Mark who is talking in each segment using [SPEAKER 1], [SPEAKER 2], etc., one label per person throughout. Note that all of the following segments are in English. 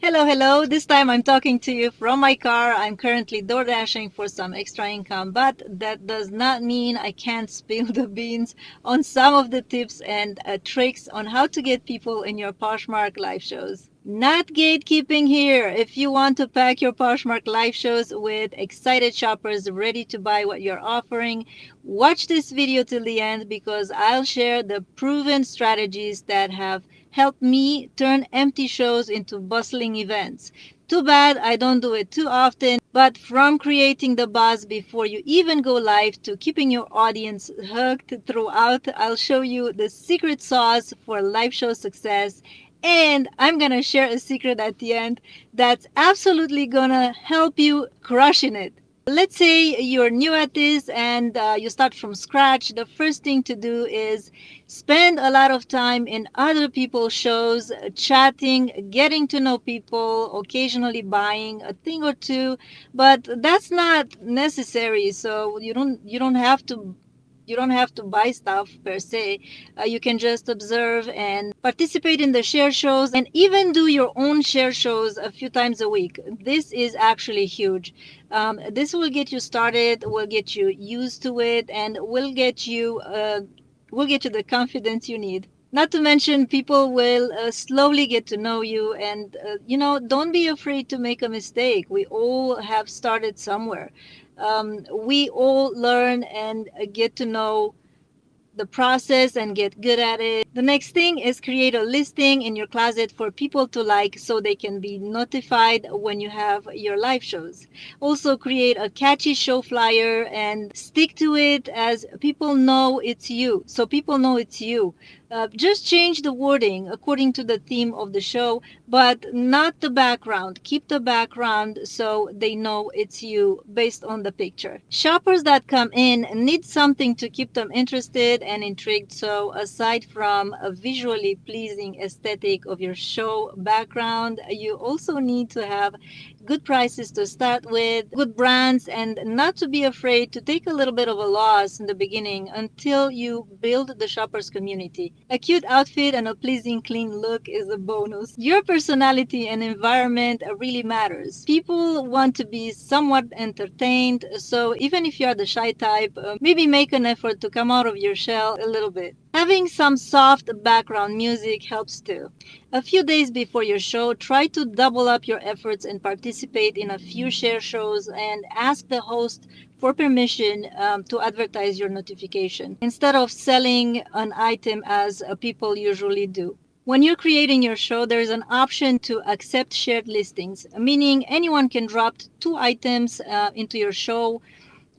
[SPEAKER 1] Hello, hello. This time I'm talking to you from my car. I'm currently door dashing for some extra income, but that does not mean I can't spill the beans on some of the tips and tricks on how to get people in your Poshmark live shows. Not gatekeeping here. If you want to pack your Poshmark live shows with excited shoppers ready to buy what you're offering, watch this video till the end because I'll share the proven strategies that have help me turn empty shows into bustling events. Too bad I don't do it too often, but from creating the buzz before you even go live to keeping your audience hooked throughout, I'll show you the secret sauce for live show success. And I'm gonna share a secret at the end that's absolutely gonna help you crushing it. Let's say you're new at this and you start from scratch. The first thing to do is spend a lot of time in other people's shows, chatting, getting to know people, occasionally buying a thing or two, but that's not necessary. So you don't have to buy stuff per se. You can just observe and participate in the share shows and even do your own share shows a few times a week. This is actually huge. This will get you started, will get you used to it, and will get you the confidence you need. Not to mention, people will slowly get to know you, and don't be afraid to make a mistake. We all have started somewhere. We all learn and get to know the process and get good at it. The next thing is create a listing in your closet for people to like so they can be notified when you have your live shows. Also create a catchy show flyer and stick to it as people know it's you. So people know it's you. Just change the wording according to the theme of the show, but not the background. Keep the background so they know it's you based on the picture. Shoppers that come in need something to keep them interested and intrigued. So aside from a visually pleasing aesthetic of your show background, you also need to have good prices to start with, good brands, and not to be afraid to take a little bit of a loss in the beginning until you build the shoppers community. A cute outfit and a pleasing clean look is a bonus. Your personality and environment really matters. People want to be somewhat entertained, so even if you're the shy type, maybe make an effort to come out of your shell a little bit. Having some soft background music helps too. A few days before your show, try to double up your efforts and participate in a few share shows and ask the host for permission to advertise your notification instead of selling an item as people usually do. When you're creating your show, there's an option to accept shared listings, meaning anyone can drop 2 items into your show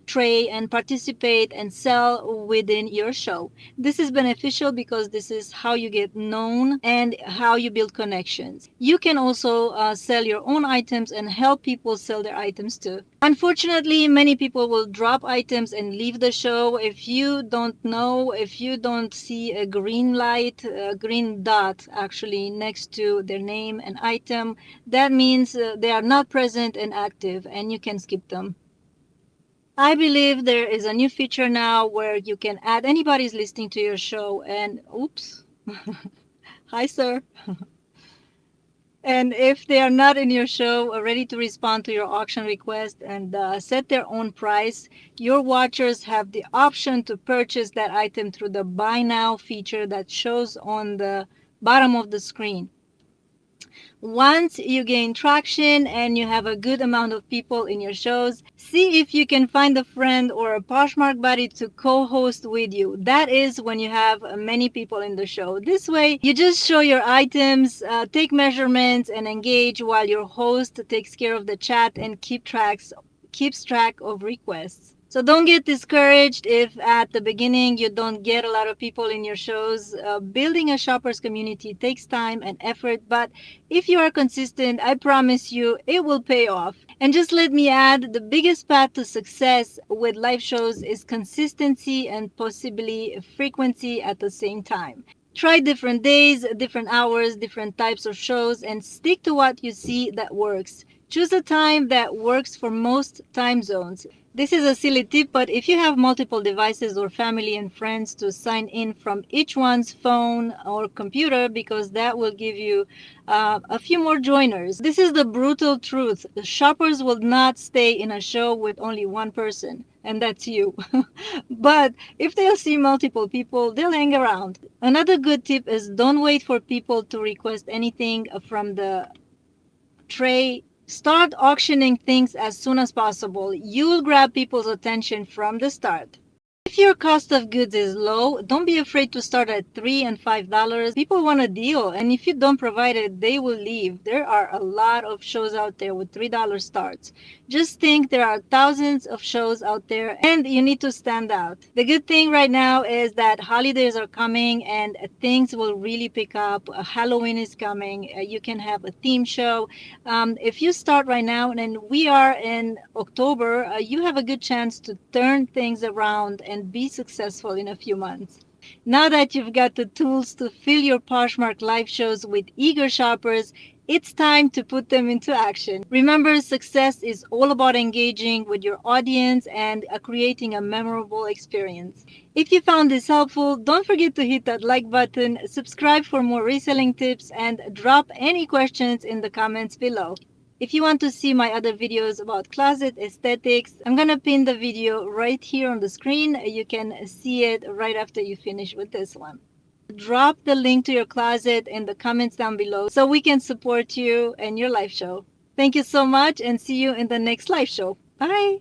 [SPEAKER 1] tray and participate and sell within your show. This is beneficial because this is how you get known and how you build connections. You can also sell your own items and help people sell their items too. Unfortunately, many people will drop items and leave the show. If you don't see a green light, a green dot actually next to their name and item, that means they are not present and active and you can skip them. I believe there is a new feature now where you can add anybody's listing to your show and oops. Hi, sir. And if they are not in your show or ready to respond to your auction request and set their own price, your watchers have the option to purchase that item through the Buy Now feature that shows on the bottom of the screen. Once you gain traction and you have a good amount of people in your shows, see if you can find a friend or a Poshmark buddy to co-host with you. That is when you have many people in the show. This way, you just show your items, take measurements, and engage while your host takes care of the chat and keeps track of requests. So don't get discouraged if at the beginning you don't get a lot of people in your shows. Building a shoppers community takes time and effort, but if you are consistent, I promise you it will pay off. And just let me add, the biggest path to success with live shows is consistency and possibly frequency at the same time. Try different days, different hours, different types of shows, and stick to what you see that works. Choose a time that works for most time zones. This is a silly tip, but if you have multiple devices or family and friends, to sign in from each one's phone or computer, because that will give you a few more joiners. This is the brutal truth. The shoppers will not stay in a show with only one person, and that's you. But if they'll see multiple people, they'll hang around. Another good tip is don't wait for people to request anything from the tray. Start auctioning things as soon as possible. You'll grab people's attention from the start. If your cost of goods is low, don't be afraid to start at $3 and $5. People want a deal, and if you don't provide it, they will leave. There are a lot of shows out there with $3 starts. Just think there are thousands of shows out there, and you need to stand out. The good thing right now is that holidays are coming and things will really pick up. Halloween is coming. You can have a theme show. If you start right now, and we are in October, you have a good chance to turn things around and be successful in a few months. Now that you've got the tools to fill your Poshmark live shows with eager shoppers, it's time to put them into action. Remember, success is all about engaging with your audience and creating a memorable experience. If you found this helpful, don't forget to hit that like button, subscribe for more reselling tips, and drop any questions in the comments below. If you want to see my other videos about closet aesthetics, I'm gonna pin the video right here on the screen. You can see it right after you finish with this one. Drop the link to your closet in the comments down below so we can support you and your live show. Thank you so much, and see you in the next live show. Bye!